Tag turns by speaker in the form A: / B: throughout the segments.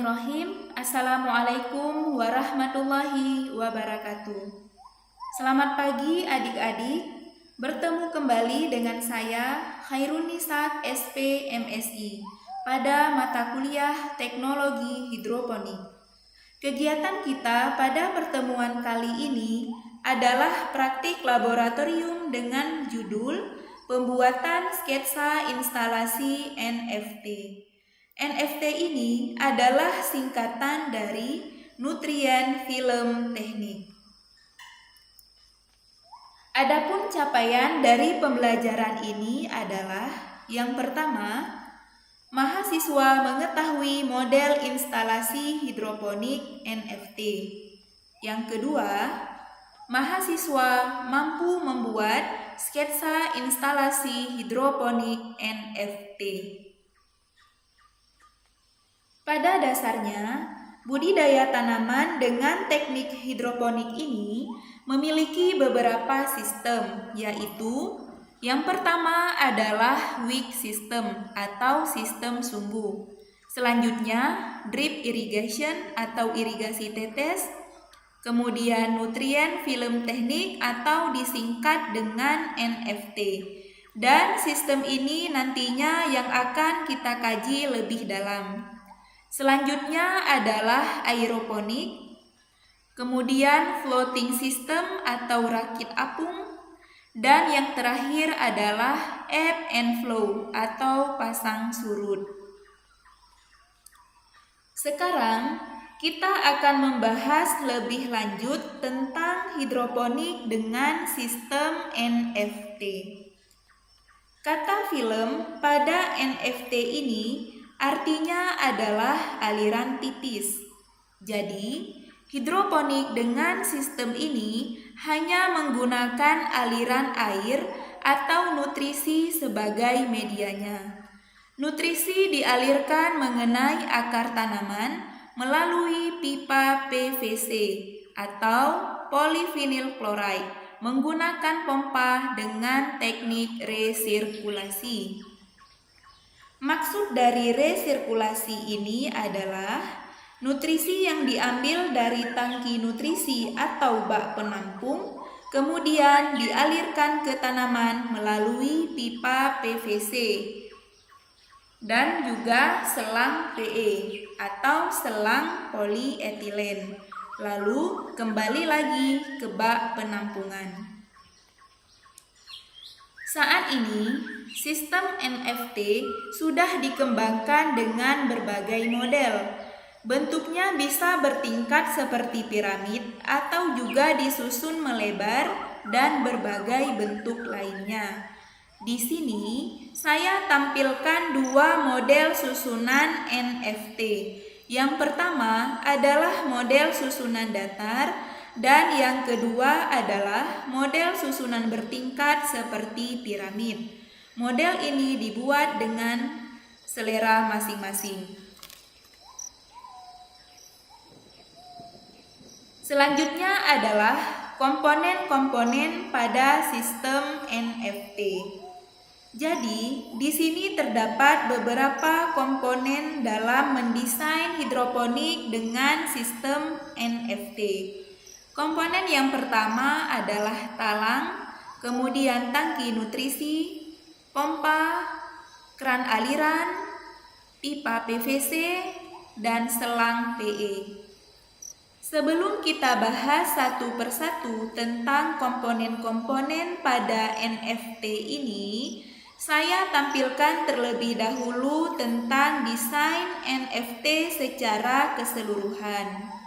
A: Bismillahirrahmanirrahim. Assalamualaikum warahmatullahi wabarakatuh. Selamat pagi adik-adik. Bertemu kembali dengan saya Khairunisa SP MSI pada mata kuliah Teknologi Hidroponik. Kegiatan kita pada pertemuan kali ini adalah praktik laboratorium dengan judul Pembuatan Sketsa Instalasi NFT. NFT ini adalah singkatan dari Nutrien Film Teknik. Adapun capaian dari pembelajaran ini adalah yang pertama, mahasiswa mengetahui model instalasi hidroponik NFT. Yang kedua, mahasiswa mampu membuat sketsa instalasi hidroponik NFT. Pada dasarnya, budidaya tanaman dengan teknik hidroponik ini memiliki beberapa sistem, yaitu yang pertama adalah wick system atau sistem sumbu. Selanjutnya, drip irrigation atau irigasi tetes. Kemudian nutrien film teknik atau disingkat dengan NFT. Dan sistem ini nantinya yang akan kita kaji lebih dalam. Selanjutnya adalah aeroponik, kemudian floating system atau rakit apung, dan yang terakhir adalah ebb and flow atau pasang surut. Sekarang kita akan membahas lebih lanjut tentang hidroponik dengan sistem NFT. Kata film pada NFT ini artinya adalah aliran tipis. Jadi, hidroponik dengan sistem ini hanya menggunakan aliran air atau nutrisi sebagai medianya. Nutrisi dialirkan mengenai akar tanaman melalui pipa PVC atau polyvinyl chloride menggunakan pompa dengan teknik resirkulasi. Maksud dari resirkulasi ini adalah nutrisi yang diambil dari tangki nutrisi atau bak penampung, kemudian dialirkan ke tanaman melalui pipa PVC dan juga selang PE atau selang polietilen, lalu kembali lagi ke bak penampungan. Saat ini, sistem NFT sudah dikembangkan dengan berbagai model. Bentuknya bisa bertingkat seperti piramid atau juga disusun melebar dan berbagai bentuk lainnya. Di sini, saya tampilkan dua model susunan NFT. Yang pertama adalah model susunan datar, dan yang kedua adalah model susunan bertingkat seperti piramid. Model ini dibuat dengan selera masing-masing. Selanjutnya adalah komponen-komponen pada sistem NFT. Jadi, di sini terdapat beberapa komponen dalam mendesain hidroponik dengan sistem NFT. Komponen yang pertama adalah talang, kemudian tangki nutrisi, pompa, keran aliran, pipa PVC, dan selang PE. Sebelum kita bahas satu persatu tentang komponen-komponen pada NFT ini, saya tampilkan terlebih dahulu tentang desain NFT secara keseluruhan.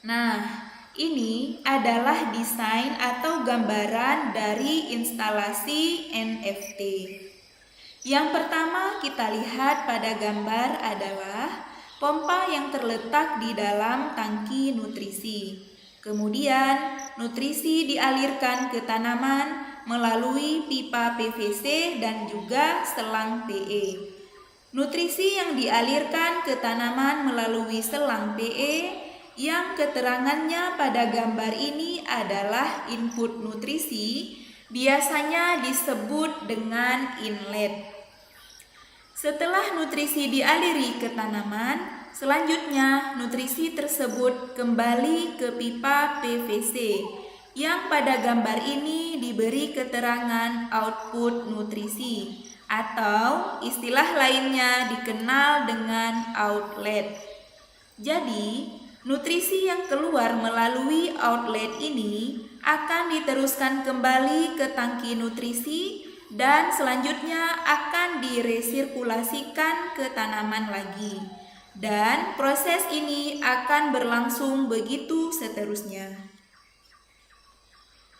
A: Nah, ini adalah desain atau gambaran dari instalasi NFT. Yang pertama kita lihat pada gambar adalah pompa yang terletak di dalam tangki nutrisi. Kemudian, nutrisi dialirkan ke tanaman melalui pipa PVC dan juga selang PE. Nutrisi yang dialirkan ke tanaman melalui selang PE yang keterangannya pada gambar ini adalah input nutrisi, biasanya disebut dengan inlet. Setelah nutrisi dialiri ke tanaman, selanjutnya nutrisi tersebut kembali ke pipa PVC yang pada gambar ini diberi keterangan output nutrisi atau istilah lainnya dikenal dengan outlet. Jadi, nutrisi yang keluar melalui outlet ini akan diteruskan kembali ke tangki nutrisi dan selanjutnya akan diresirkulasikan ke tanaman lagi. Dan proses ini akan berlangsung begitu seterusnya.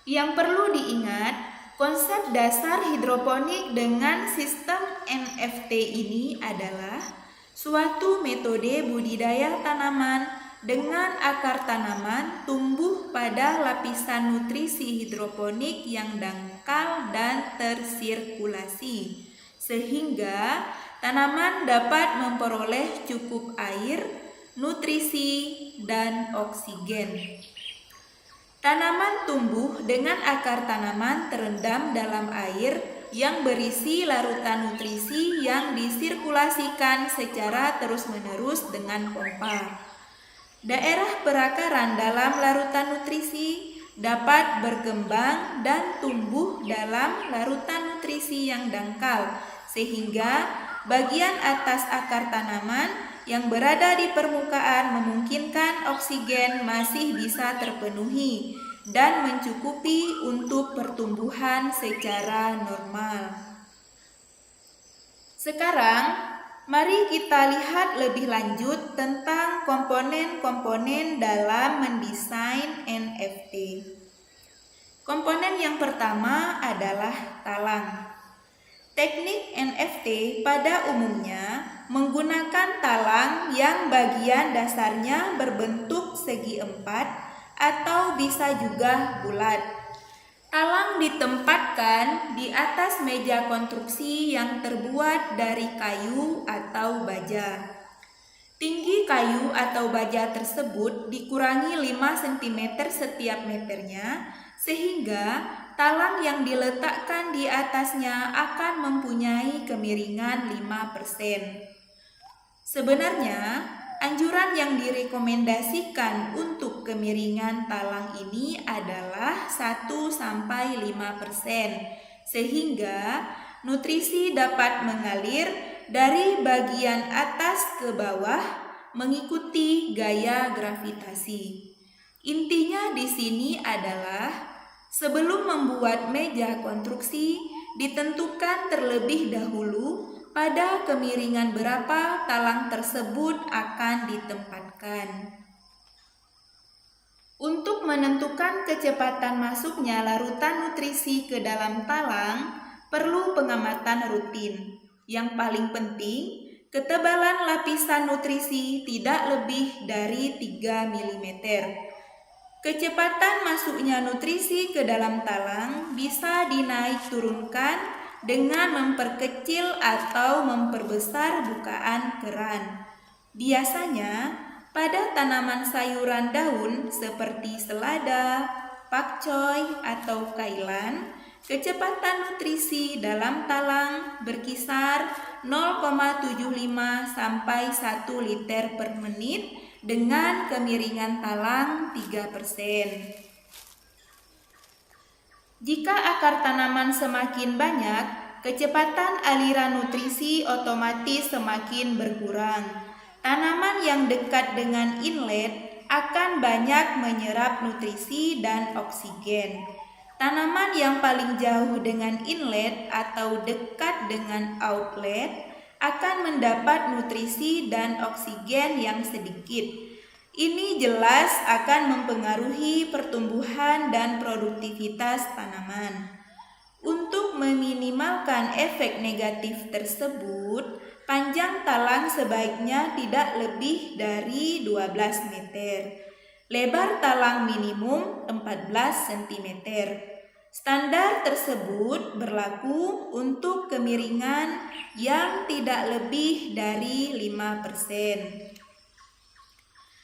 A: Yang perlu diingat, konsep dasar hidroponik dengan sistem NFT ini adalah suatu metode budidaya tanaman dengan akar tanaman tumbuh pada lapisan nutrisi hidroponik yang dangkal dan tersirkulasi, sehingga tanaman dapat memperoleh cukup air, nutrisi, dan oksigen. Tanaman tumbuh dengan akar tanaman terendam dalam air yang berisi larutan nutrisi yang disirkulasikan secara terus-menerus dengan pompa. Daerah perakaran dalam larutan nutrisi dapat berkembang dan tumbuh dalam larutan nutrisi yang dangkal, sehingga bagian atas akar tanaman yang berada di permukaan memungkinkan oksigen masih bisa terpenuhi dan mencukupi untuk pertumbuhan secara normal. Sekarang, mari kita lihat lebih lanjut tentang komponen-komponen dalam mendesain NFT. Komponen yang pertama adalah talang. Teknik NFT pada umumnya menggunakan talang yang bagian dasarnya berbentuk segi empat atau bisa juga bulat. Talang ditempatkan di atas meja konstruksi yang terbuat dari kayu atau baja. Tinggi kayu atau baja tersebut dikurangi 5 cm setiap meternya, sehingga talang yang diletakkan di atasnya akan mempunyai kemiringan 5%. Sebenarnya, anjuran yang direkomendasikan untuk kemiringan talang ini adalah 1-5%, sehingga nutrisi dapat mengalir dari bagian atas ke bawah mengikuti gaya gravitasi. Intinya di sini adalah sebelum membuat meja konstruksi, ditentukan terlebih dahulu pada kemiringan berapa talang tersebut akan ditempatkan. Untuk menentukan kecepatan masuknya larutan nutrisi ke dalam talang, perlu pengamatan rutin. Yang paling penting, ketebalan lapisan nutrisi tidak lebih dari 3 mm. Kecepatan masuknya nutrisi ke dalam talang bisa dinaik turunkan dengan memperkecil atau memperbesar bukaan keran. Biasanya, pada tanaman sayuran daun seperti selada, pakcoy, atau kailan, kecepatan nutrisi dalam talang berkisar 0,75 sampai 1 liter per menit dengan kemiringan talang 3%. Jika akar tanaman semakin banyak, kecepatan aliran nutrisi otomatis semakin berkurang. Tanaman yang dekat dengan inlet akan banyak menyerap nutrisi dan oksigen. Tanaman yang paling jauh dengan inlet atau dekat dengan outlet akan mendapat nutrisi dan oksigen yang sedikit. Ini jelas akan mempengaruhi pertumbuhan dan produktivitas tanaman. Untuk meminimalkan efek negatif tersebut, panjang talang sebaiknya tidak lebih dari 12 meter. Lebar talang minimum 14 cm. Standar tersebut berlaku untuk kemiringan yang tidak lebih dari 5%.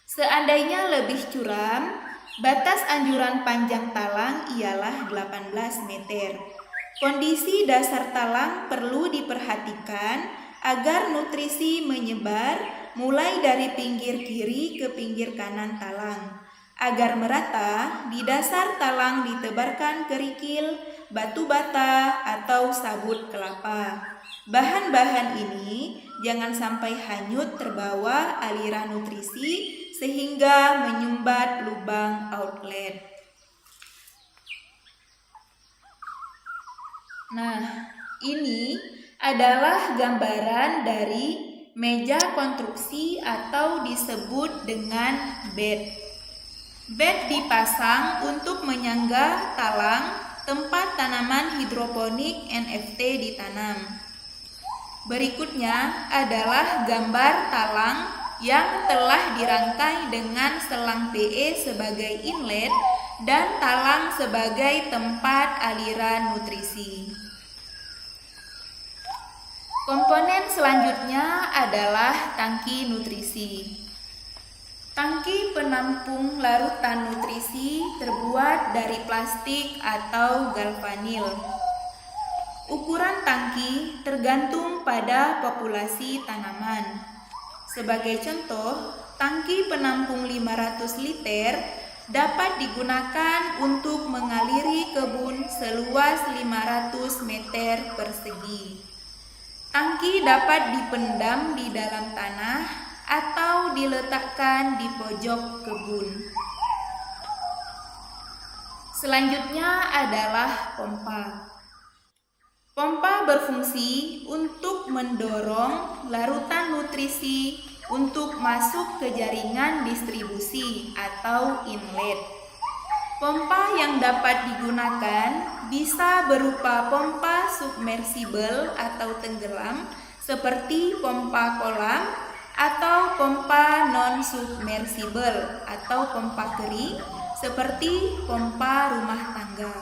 A: Seandainya lebih curam, batas anjuran panjang talang ialah 18 meter. Kondisi dasar talang perlu diperhatikan agar nutrisi menyebar mulai dari pinggir kiri ke pinggir kanan talang. Agar merata, di dasar talang ditebarkan kerikil, batu bata, atau sabut kelapa. Bahan-bahan ini jangan sampai hanyut terbawa aliran nutrisi sehingga menyumbat lubang outlet. Nah, ini adalah gambaran dari meja konstruksi atau disebut dengan bed. Bed dipasang untuk menyangga talang tempat tanaman hidroponik NFT ditanam. Berikutnya adalah gambar talang yang telah dirangkai dengan selang PE sebagai inlet dan talang sebagai tempat aliran nutrisi. Komponen selanjutnya adalah tangki nutrisi. Tangki penampung larutan nutrisi terbuat dari plastik atau galvanil. Ukuran tangki tergantung pada populasi tanaman. Sebagai contoh, tangki penampung 500 liter dapat digunakan untuk mengaliri kebun seluas 500 meter persegi. Tangki dapat dipendam di dalam tanah atau diletakkan di pojok kebun. Selanjutnya adalah pompa. Pompa berfungsi untuk mendorong larutan nutrisi untuk masuk ke jaringan distribusi atau inlet. Pompa yang dapat digunakan bisa berupa pompa submersibel atau tenggelam seperti pompa kolam atau pompa non-submersibel atau pompa kering seperti pompa rumah tangga.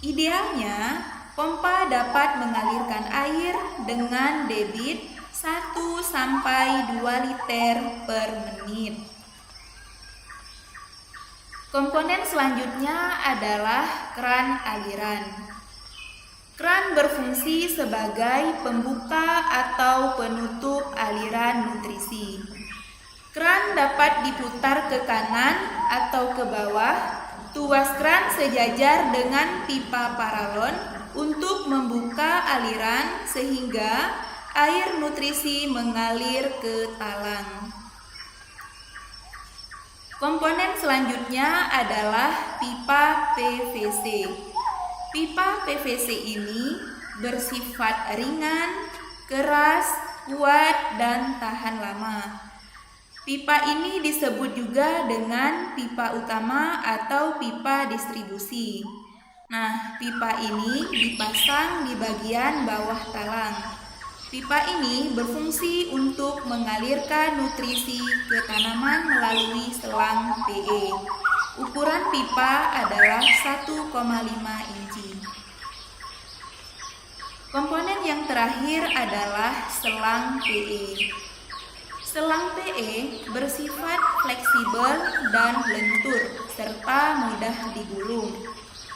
A: Idealnya, pompa dapat mengalirkan air dengan debit 1-2 liter per menit. Komponen selanjutnya adalah keran aliran. Keran berfungsi sebagai pembuka atau penutup aliran nutrisi. Keran dapat diputar ke kanan atau ke bawah. Tuas keran sejajar dengan pipa paralon untuk membuka aliran sehingga air nutrisi mengalir ke talang. Komponen selanjutnya adalah pipa PVC. Pipa PVC ini bersifat ringan, keras, kuat, dan tahan lama. Pipa ini disebut juga dengan pipa utama atau pipa distribusi. Nah, pipa ini dipasang di bagian bawah talang. Pipa ini berfungsi untuk mengalirkan nutrisi ke tanaman melalui selang PE. Ukuran pipa adalah 1,5 inci. Komponen yang terakhir adalah selang PE. Selang PE bersifat fleksibel dan lentur serta mudah digulung.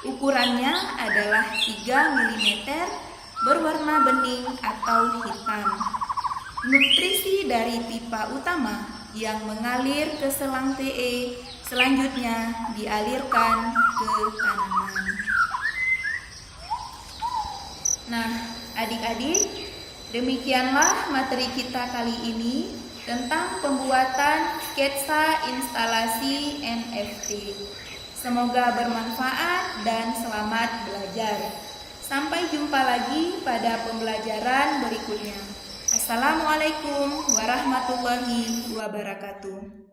A: Ukurannya adalah 3 mm, berwarna bening atau hitam. Nutrisi dari pipa utama yang mengalir ke selang PE selanjutnya dialirkan ke tanaman. Nah, adik-adik, demikianlah materi kita kali ini tentang pembuatan sketsa instalasi NFT. Semoga bermanfaat dan selamat belajar. Sampai jumpa lagi pada pembelajaran berikutnya. Assalamualaikum warahmatullahi wabarakatuh.